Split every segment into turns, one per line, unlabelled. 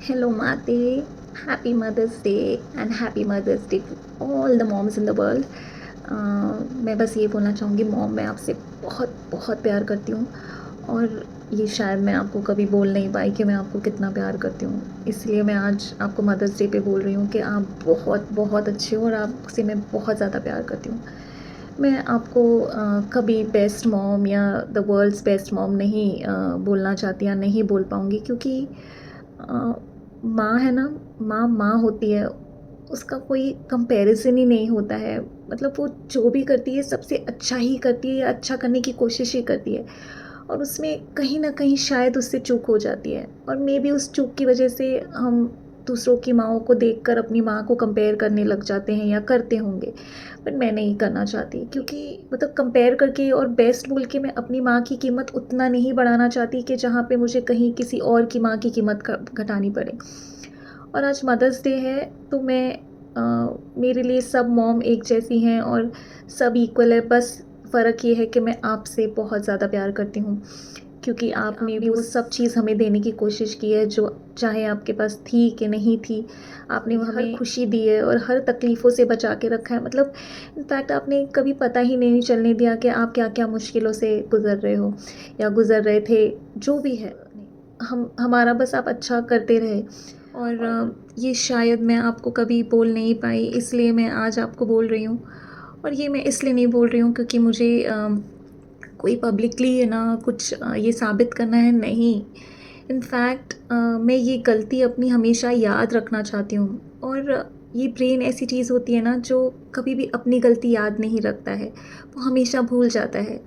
Hello, Mate. Happy Mother's Day and happy Mother's Day to all the moms in the world. मैं बस ये बोलना चाहूँगी mom, मैं आपसे बहुत बहुत प्यार करती हूँ और ये शायद मैं आपको कभी बोल नहीं पाई कि मैं आपको कितना प्यार करती हूँ। इसलिए मैं आज आपको मदर्स डे पे बोल रही हूँ कि आप बहुत बहुत अच्छे हो और आपसे मैं बहुत ज़्यादा प्यार करती हूँ। मैं आपको कभी बेस्ट मॉम या द वर्ल्ड्स बेस्ट मॉम नहीं बोलना चाहती या नहीं बोल पाऊँगी, क्योंकि अ, माँ है ना, माँ माँ होती है, उसका कोई कंपैरिज़न ही नहीं होता है। मतलब वो जो भी करती है सबसे अच्छा ही करती है या अच्छा करने की कोशिश ही करती है और उसमें कहीं न कहीं शायद उससे चूक हो जाती है और मेबी उस चूक की वजह से हम दूसरों की माँओं को देखकर अपनी माँ को कंपेयर करने लग जाते हैं या करते होंगे। बट मैं नहीं करना चाहती, क्योंकि मतलब कंपेयर करके और बेस्ट बोल के मैं अपनी माँ की कीमत उतना नहीं बढ़ाना चाहती कि जहाँ पे मुझे कहीं किसी और की माँ की कीमत घटानी पड़े। और आज मदर्स डे है तो मैं मेरे लिए सब मॉम एक जैसी हैं और सब इक्वल है। बस फ़र्क ये है कि मैं आपसे बहुत ज़्यादा प्यार करती हूँ, क्योंकि आपने भी वो सब चीज़ हमें देने की कोशिश की है जो चाहे आपके पास थी कि नहीं थी। आपने वो हमें खुशी दी है और हर तकलीफ़ों से बचा के रखा है। मतलब इनफैक्ट आपने कभी पता ही नहीं चलने दिया कि आप क्या-क्या मुश्किलों से गुज़र रहे हो या गुज़र रहे थे, जो भी है। हम हमारा बस आप अच्छा करते रहे और ये शायद मैं आपको कभी बोल नहीं पाई, इसलिए मैं आज आपको बोल रही हूँ। और ये मैं इसलिए नहीं बोल रही हूँ क्योंकि मुझे कोई पब्लिकली है ना कुछ ये साबित करना है, नहीं। इनफैक्ट मैं ये गलती अपनी हमेशा याद रखना चाहती हूँ और ये ब्रेन ऐसी चीज़ होती है ना जो कभी भी अपनी गलती याद नहीं रखता है, वो हमेशा भूल जाता है।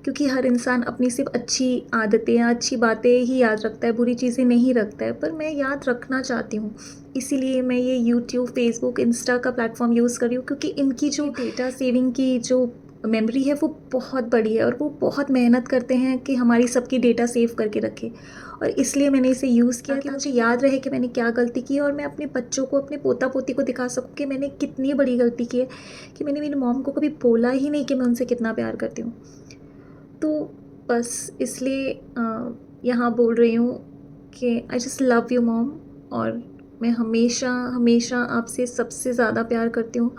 क्योंकि हर इंसान अपनी सिर्फ़ अच्छी आदतें या अच्छी बातें ही याद रखता है, बुरी चीज़ें नहीं रखता है, पर मैं याद रखना चाहती हूँ। इसीलिए मैं ये यूट्यूब, फ़ेसबुक, इंस्टा का प्लेटफ़ॉर्म यूज़ कर रही हूँ, क्योंकि इनकी जो डेटा सेविंग की जो मेमोरी है वो बहुत बड़ी है और वो बहुत मेहनत करते हैं कि हमारी सबकी डेटा सेव करके रखें। और इसलिए मैंने इसे यूज़ किया कि मुझे याद रहे कि मैंने क्या गलती की और मैं अपने बच्चों को, अपने पोता-पोती को दिखा सकूँ कि मैंने कितनी बड़ी गलती की है, कि मैंने मेरी मॉम को कभी बोला ही नहीं कि मैं उनसे कितना प्यार करती हूँ। तो बस इसलिए यहाँ बोल रही हूँ कि I just love you mom. और मैं हमेशा हमेशा आपसे सबसे ज़्यादा प्यार करती हूँ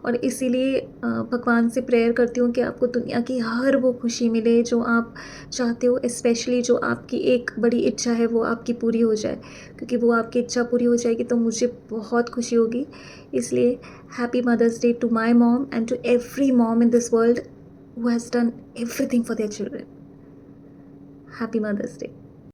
और इसीलिए भगवान से प्रेयर करती हूँ कि आपको दुनिया की हर वो खुशी मिले जो आप चाहते हो, स्पेशली जो आपकी एक बड़ी इच्छा है वो आपकी पूरी हो जाए, क्योंकि वो आपकी इच्छा पूरी हो जाएगी तो मुझे बहुत खुशी होगी। इसलिए happy mother's day to my mom and to every mom in this world who has done everything for their children. Happy Mother's Day.